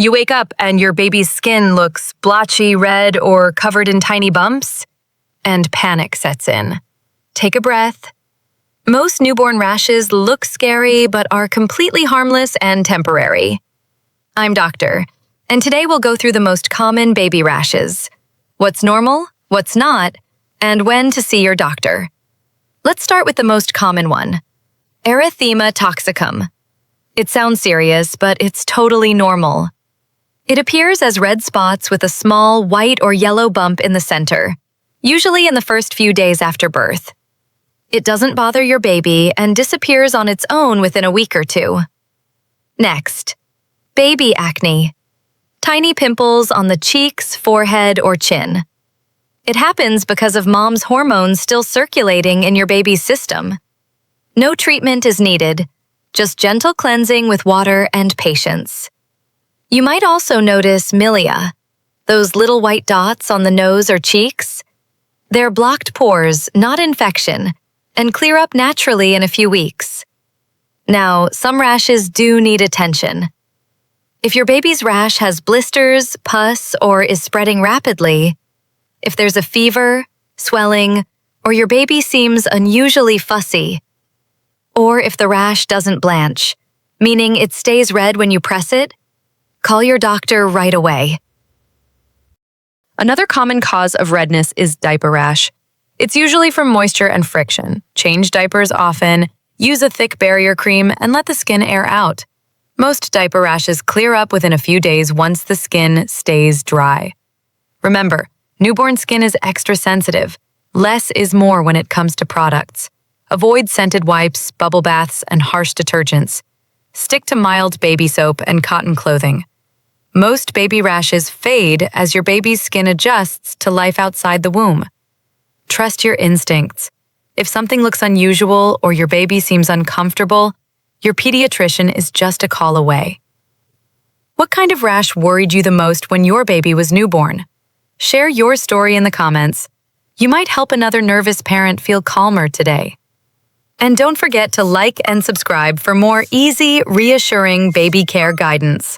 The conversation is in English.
You wake up and your baby's skin looks blotchy, red, or covered in tiny bumps, and panic sets in. Take a breath. Most newborn rashes look scary but are completely harmless and temporary. I'm Doctor, and today we'll go through the most common baby rashes, what's normal, what's not, and when to see your doctor. Let's start with the most common one, Erythema Toxicum. It sounds serious, but it's totally normal. It appears as red spots with a small white or yellow bump in the center, usually in the first few days after birth. It doesn't bother your baby and disappears on its own within a week or two. Next, baby acne. Tiny pimples on the cheeks, forehead, or chin. It happens because of mom's hormones still circulating in your baby's system. No treatment is needed, just gentle cleansing with water and patience. You might also notice Milia, those little white dots on the nose or cheeks. They're blocked pores, not infection, and clear up naturally in a few weeks. Now, some rashes do need attention. If your baby's rash has blisters, pus, or is spreading rapidly, if there's a fever, swelling, or your baby seems unusually fussy, or if the rash doesn't blanch, meaning it stays red when you press it, call your doctor right away. Another common cause of redness is diaper rash. It's usually from moisture and friction. Change diapers often, use a thick barrier cream, and let the skin air out. Most diaper rashes clear up within a few days once the skin stays dry. Remember, newborn skin is extra sensitive. Less is more when it comes to products. Avoid scented wipes, bubble baths, and harsh detergents. Stick to mild baby soap and cotton clothing. Most baby rashes fade as your baby's skin adjusts to life outside the womb. Trust your instincts. If something looks unusual or your baby seems uncomfortable, your pediatrician is just a call away. What kind of rash worried you the most when your baby was newborn? Share your story in the comments. You might help another nervous parent feel calmer today. And don't forget to like and subscribe for more easy, reassuring baby care guidance.